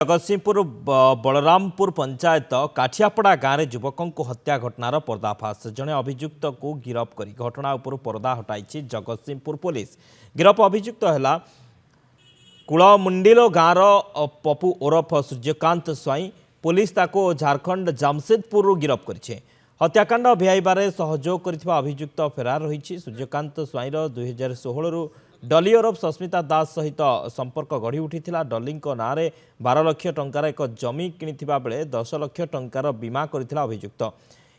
जगतसिंहपुर बलरामपुर पंचायत काठियापड़ा गाँव में युवकों को हत्या घटनार पर्दाफाश जड़े अभियुक्त को गिरफ कर घटना उपर पर्दा हटाई जगतसिंहपुर पुलिस। गिरफ अभियुक्त है कुलमुंडिलो गाँवर पपु ओरफ सूर्यकांत स्वाई। पुलिस ताको झारखंड जामशेदपुर गिरफ कर हत्याकांड भिआईबारे सहयोग कर अभियुक्त फेरार रही। सूर्यकांत स्वाईर 2016 डली ओरफ सस्मिता दास सहित संपर्क गढ़ी उठी। डली नाँ में 12 लाख टंकार एक जमी किणिथिबा बेले 10 लाख टंकार बीमा करथिला अभियुक्त।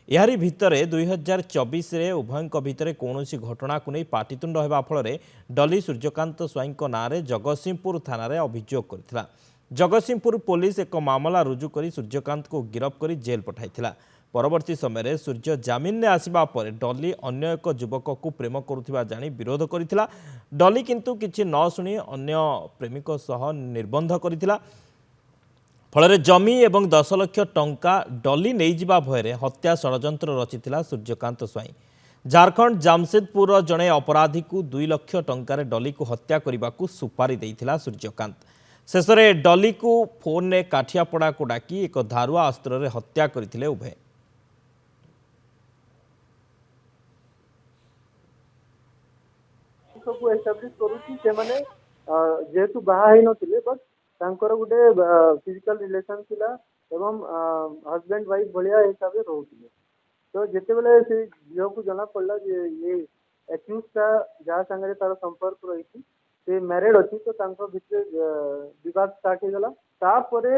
यारी भितरे 2024 रे उभयଙ୍କ भितरे कौनसी घटना को नहीं पाटितुंड होगा फल डली सूर्यकांत स्वाई नाँ में जगतसिंहपुर थाना रे अभियोग करथिला। जगतसिंहपुर पुलिस एक मामला रुजु कर सूर्यकांत को गिरफ कर जेल पठाइथिला। परवर्ती समय सूर्य जामिन ने आसिबा पर डली अन्य एक युवक को प्रेम करुथिबा जानी विरोध करथिला। डली किंतु किछि न सुनी अन्य प्रेमिक सह निर्बंध करथिला। फल जमी एवं 10 लाख टंका डली नहीं जिबा भୟରେ हत्या षडयंत्र रचिथिला सूर्यकांत स्वाई। झारखंड जामशेदपुर जड़े अपराधी को 2 लाख टंकार डली को हत्या करने को सुपारी देइथिला सूर्यकांत। शेष में डली को फोन ने काठियापड़ा को डाकी एक धारुआ अस्त्र रे हत्या करथिले उभय। सबको एस्टाब्लिश करूची से माने जेतु बाहा ही नथिले बट तांकर गुटे फिजिकल रिलेशन थिला एवं हस्बैंड वाइफ भलिया हिसाब रे रहउथिले। तो जेते बेले से झियो को जना पड़ला जे ये एक्यूज का जहा संगे तार संपर्क रही से मैरिड अछि। तो तांको भितर विवाद स्टार्ट हो गला। तापरे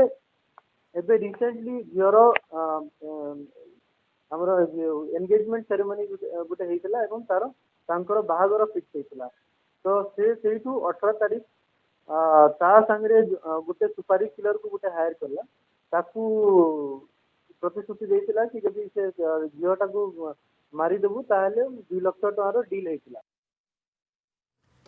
एबे रिसेंटली झियोरो हमरो एंगेजमेंट सेरेमनी गुटे हेइतला एवं तार तांकर बाहागर फिक्स हेइतला। तो से सेठू 18 तारीख ता संगे गुटे सुपारी किलर को गुटे हायर करला। ताकू प्रतिश्रुति देइतला कि जदि से झियोटा को मारी देबू ताहले 2 लाख टंकार डील हेइतला।